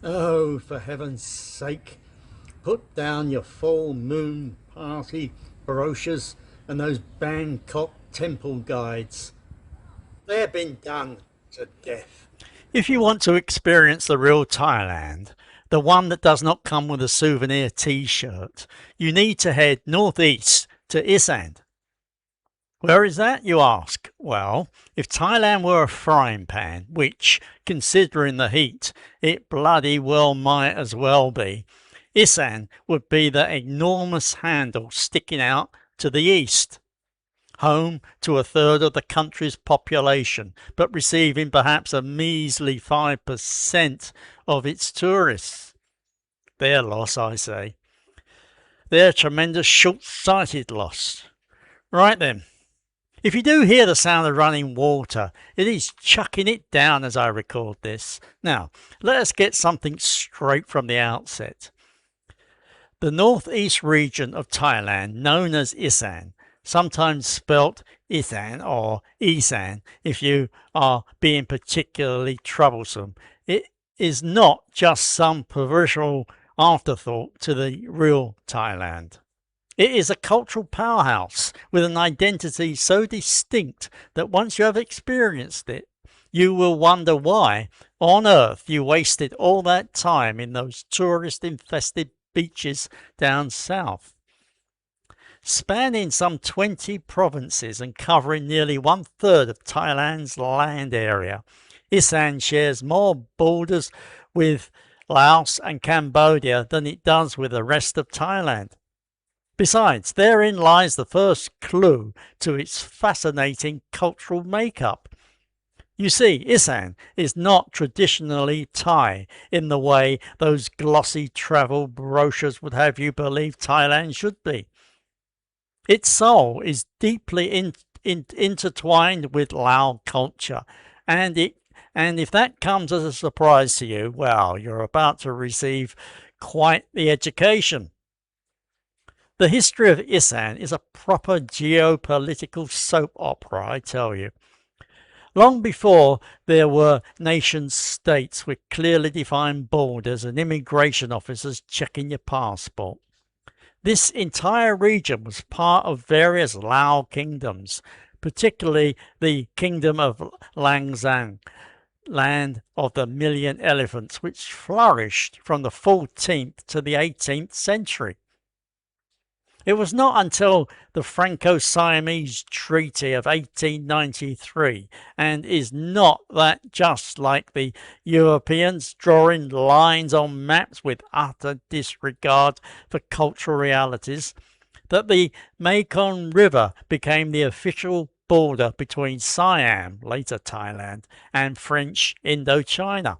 Oh, for heaven's sake, put down your full moon party brochures and those Bangkok temple guides. They've been done to death. If you want to experience the real Thailand, the one that does not come with a souvenir t-shirt, you need to head northeast to Isaan. Where is that, you ask? Well, if Thailand were a frying pan, which, considering the heat, it bloody well might as well be, Isaan would be the enormous handle sticking out to the east, home to a third of the country's population, but receiving perhaps a measly 5% of its tourists. Their loss, I say. Their tremendous short-sighted loss. Right then. If you do hear the sound of running water, it is chucking it down as I record this. Now, let us get something straight from the outset. The northeast region of Thailand, known as Isaan, sometimes spelt Ithan or Isan if you are being particularly troublesome, it is not just some provisional afterthought to the real Thailand. It is a cultural powerhouse with an identity so distinct that once you have experienced it, you will wonder why on earth you wasted all that time in those tourist-infested beaches down south. Spanning some 20 provinces and covering nearly one-third of Thailand's land area, Isaan shares more borders with Laos and Cambodia than it does with the rest of Thailand. Besides, therein lies the first clue to its fascinating cultural makeup. You see, Isaan is not traditionally Thai in the way those glossy travel brochures would have you believe Thailand should be. Its soul is deeply intertwined with Lao culture, and if that comes as a surprise to you, well, you're about to receive quite the education. The history of Isaan is a proper geopolitical soap opera, I tell you. Long before there were nation-states with clearly defined borders and immigration officers checking your passport, this entire region was part of various Lao kingdoms, particularly the Kingdom of Langzang, land of the million elephants, which flourished from the 14th to the 18th century. It was not until the Franco-Siamese Treaty of 1893, and is not that just like the Europeans drawing lines on maps with utter disregard for cultural realities, that the Mekong River became the official border between Siam, later Thailand, and French Indochina.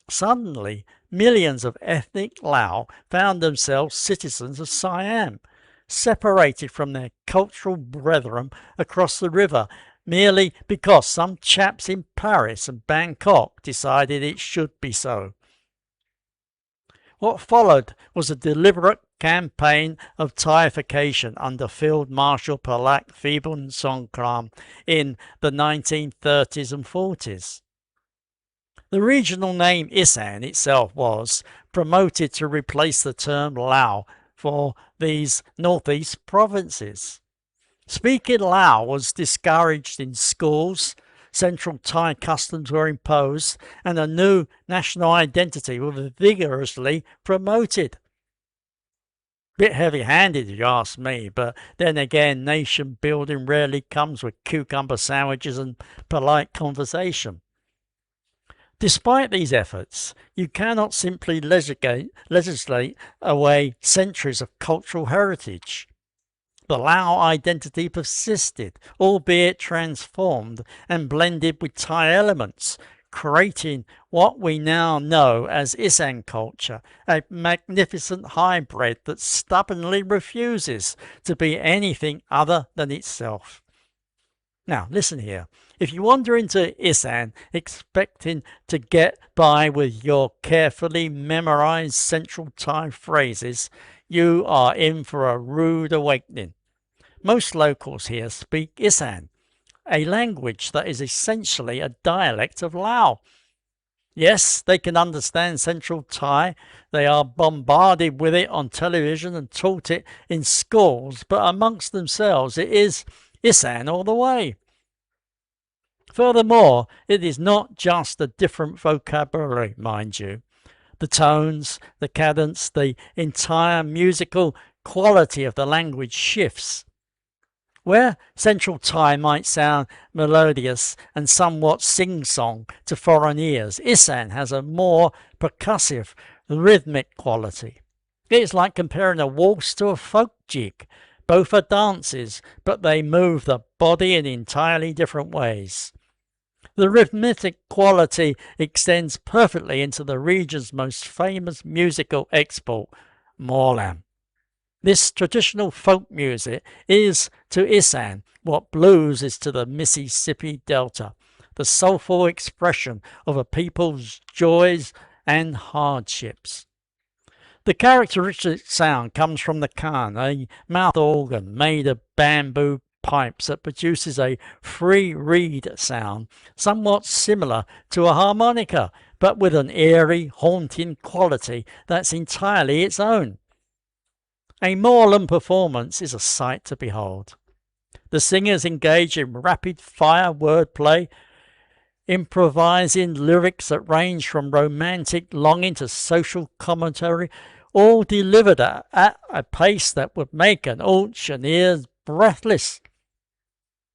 Suddenly, millions of ethnic Lao found themselves citizens of Siam, separated from their cultural brethren across the river merely because some chaps in Paris and Bangkok decided it should be so. What followed was a deliberate campaign of Thaification under Field Marshal Palak Phibun Songkram in the 1930s and 40s. The regional name Isaan itself was promoted to replace the term Lao for these northeast provinces. Speaking Lao was discouraged in schools, central Thai customs were imposed, and a new national identity was vigorously promoted. Bit heavy-handed, if you ask me, but then again, nation building rarely comes with cucumber sandwiches and polite conversation. Despite these efforts, you cannot simply legislate away centuries of cultural heritage. The Lao identity persisted, albeit transformed and blended with Thai elements, creating what we now know as Isaan culture, a magnificent hybrid that stubbornly refuses to be anything other than itself. Now, listen here. If you wander into Isaan expecting to get by with your carefully memorized Central Thai phrases, you are in for a rude awakening. Most locals here speak Isaan, a language that is essentially a dialect of Lao. Yes, they can understand Central Thai. They are bombarded with it on television and taught it in schools, but amongst themselves it is Isaan all the way. Furthermore, it is not just a different vocabulary, mind you. The tones, the cadence, the entire musical quality of the language shifts. Where Central Thai might sound melodious and somewhat sing-song to foreign ears, Isaan has a more percussive, rhythmic quality. It's like comparing a waltz to a folk jig. Both are dances, but they move the body in entirely different ways. The rhythmic quality extends perfectly into the region's most famous musical export, Morlam. This traditional folk music is to Isaan what blues is to the Mississippi Delta, the soulful expression of a people's joys and hardships. The characteristic sound comes from the kan, a mouth organ made of bamboo pipes that produces a free reed sound somewhat similar to a harmonica, but with an eerie, haunting quality that's entirely its own. A Morlam performance is a sight to behold. The singers engage in rapid-fire wordplay, improvising lyrics that range from romantic longing to social commentary, all delivered at a pace that would make an auctioneer breathless.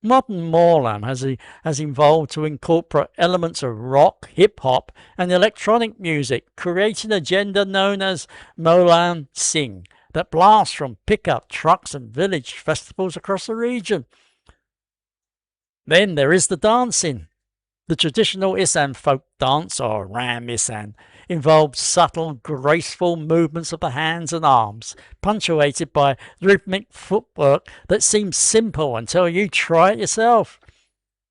Modern Morlam has evolved to incorporate elements of rock, hip-hop and electronic music, creating a genre known as Morlam Sing that blasts from pickup trucks and village festivals across the region. Then there is the dancing. The traditional Isaan folk dance, or Ram Isaan, involves subtle, graceful movements of the hands and arms, punctuated by rhythmic footwork that seems simple until you try it yourself.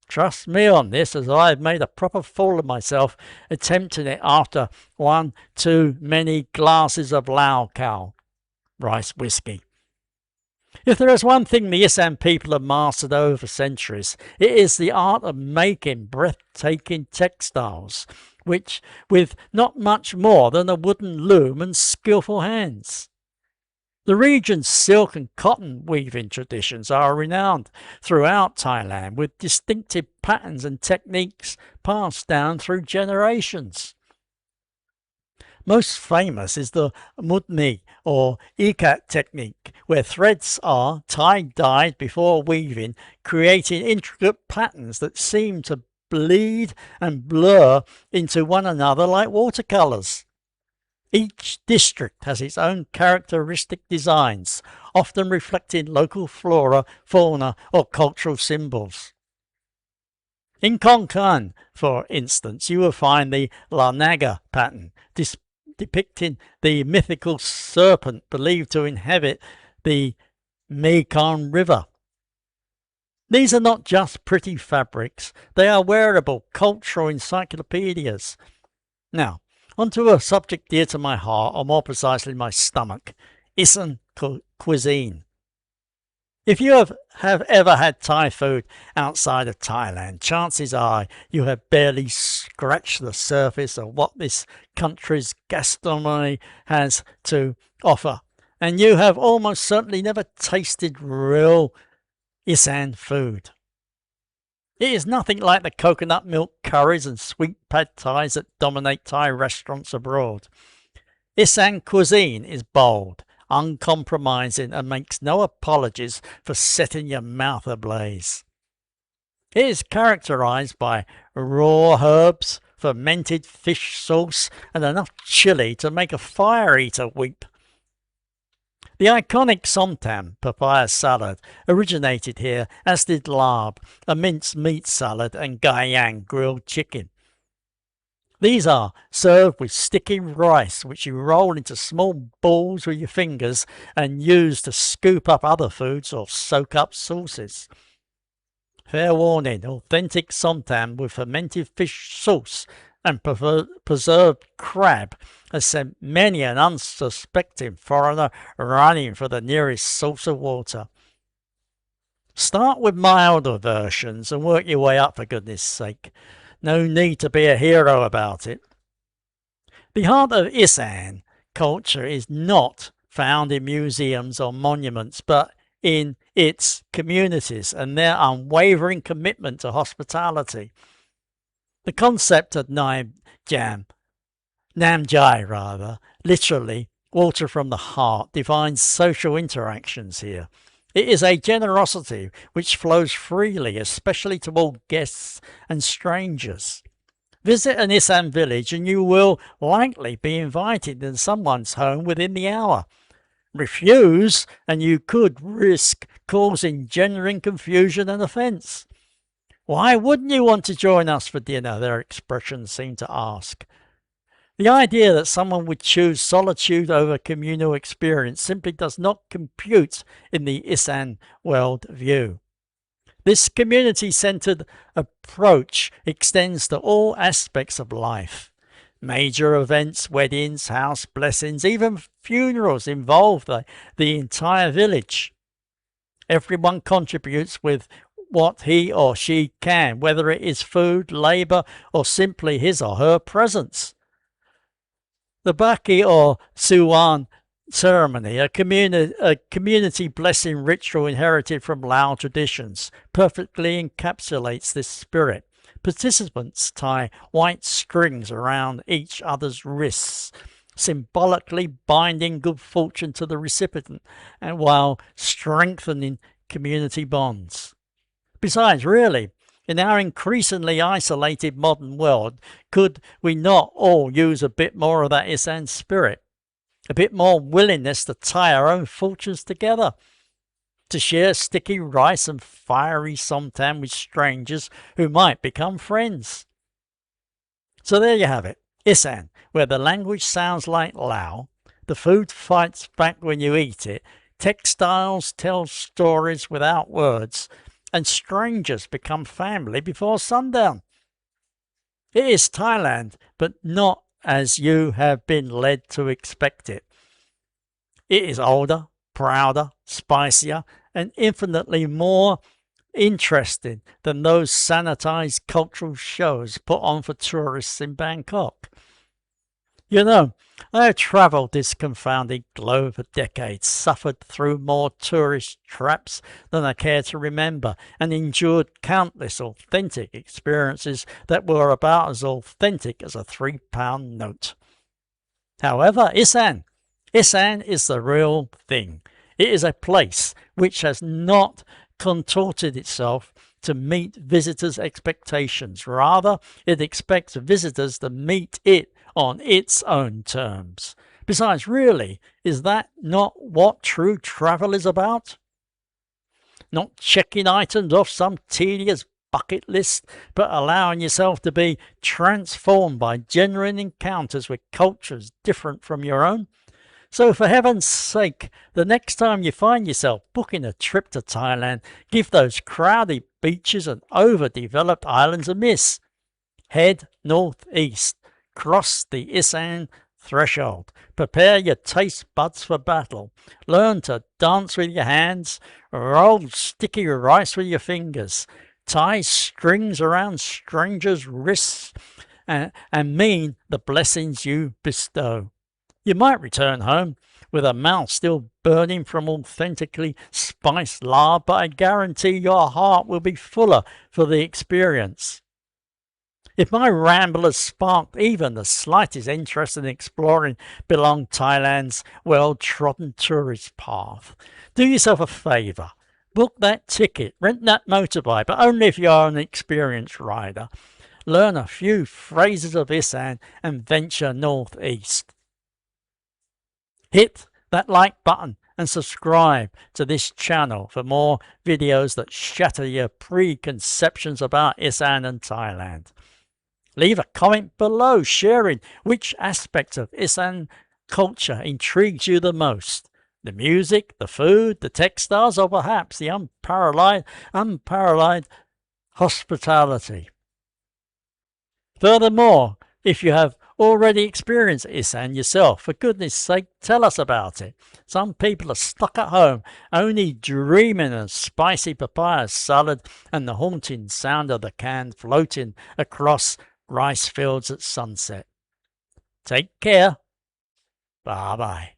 Trust me on this, as I have made a proper fool of myself attempting it after one too many glasses of Lao Khao, rice whiskey. If there is one thing the Isaan people have mastered over centuries, it is the art of making breathtaking textiles, which with not much more than a wooden loom and skillful hands. The region's silk and cotton weaving traditions are renowned throughout Thailand, with distinctive patterns and techniques passed down through generations. Most famous is the mudmi or ikat technique, where threads are tie-dyed before weaving, creating intricate patterns that seem to bleed and blur into one another like watercolors. Each district has its own characteristic designs, often reflecting local flora, fauna, or cultural symbols. In Konkan, for instance, you will find the Larnaga pattern, depicting the mythical serpent believed to inhabit the Mekong River. These are not just pretty fabrics, they are wearable cultural encyclopedias. Now, onto a subject dear to my heart, or more precisely my stomach, Isaan cuisine. If you have ever had Thai food outside of Thailand, chances are you have barely scratched the surface of what this country's gastronomy has to offer, and you have almost certainly never tasted real Isaan food. It is nothing like the coconut milk curries and sweet pad thais that dominate Thai restaurants abroad. Isaan cuisine is bold, uncompromising, and makes no apologies for setting your mouth ablaze. It is characterized by raw herbs, fermented fish sauce, and enough chili to make a fire eater weep. The iconic somtam papaya salad originated here, as did larb, a minced meat salad, and gayang grilled chicken. These are served with sticky rice, which you roll into small balls with your fingers and use to scoop up other foods or soak up sauces. Fair warning, authentic somtam with fermented fish sauce and preserved crab has sent many an unsuspecting foreigner running for the nearest source of water. Start with milder versions and work your way up, for goodness sake. No need to be a hero about it. The heart of Isaan culture is not found in museums or monuments, but in its communities and their unwavering commitment to hospitality. The concept of Namjai rather, literally water from the heart, defines social interactions here. It is a generosity which flows freely, especially toward guests and strangers. Visit an Isaan village and you will likely be invited into someone's home within the hour. Refuse and you could risk causing genuine confusion and offence. Why wouldn't you want to join us for dinner? Their expressions seem to ask. The idea that someone would choose solitude over communal experience simply does not compute in the Isaan world view. This community-centered approach extends to all aspects of life. Major events, weddings, house blessings, even funerals involve the entire village. Everyone contributes with what he or she can, whether it is food, labour, or simply his or her presence. The Baki or Suwan ceremony, a community blessing ritual inherited from Lao traditions, perfectly encapsulates this spirit. Participants tie white strings around each other's wrists, symbolically binding good fortune to the recipient and while strengthening community bonds. Besides, really, in our increasingly isolated modern world, could we not all use a bit more of that Isaan spirit? A bit more willingness to tie our own fortunes together, to share sticky rice and fiery somtam with strangers who might become friends. So there you have it, Isaan, where the language sounds like Lao, the food fights back when you eat it, textiles tell stories without words, and strangers become family before sundown. It is Thailand, but not as you have been led to expect it. It is older, prouder, spicier, and infinitely more interesting than those sanitized cultural shows put on for tourists in Bangkok. You know, I have travelled this confounded globe for decades, suffered through more tourist traps than I care to remember, and endured countless authentic experiences that were about as authentic as a £3 note. However, Isaan is the real thing. It is a place which has not contorted itself to meet visitors' expectations. Rather, it expects visitors to meet it on its own terms. Besides, really, is that not what true travel is about? Not checking items off some tedious bucket list, but allowing yourself to be transformed by genuine encounters with cultures different from your own. So for heaven's sake, the next time you find yourself booking a trip to Thailand, give those crowded beaches and overdeveloped islands a miss. Head northeast, cross the Isaan threshold, prepare your taste buds for battle, learn to dance with your hands, roll sticky rice with your fingers, tie strings around strangers' wrists, and mean the blessings you bestow. You might return home with a mouth still burning from authentically spiced lard, but I guarantee your heart will be fuller for the experience. If my ramble has sparked even the slightest interest in exploring along Thailand's well-trodden tourist path, do yourself a favour. Book that ticket, rent that motorbike, but only if you are an experienced rider. Learn a few phrases of Isaan and venture northeast. Hit that like button and subscribe to this channel for more videos that shatter your preconceptions about Isaan and Thailand. Leave a comment below sharing which aspect of Isaan culture intrigues you the most. The music, the food, the textiles, or perhaps the unparalleled hospitality. Furthermore, if you have already experienced Isaan yourself, for goodness sake, tell us about it. Some people are stuck at home, only dreaming of spicy papaya salad and the haunting sound of the can floating across rice fields at sunset. Take care. Bye bye.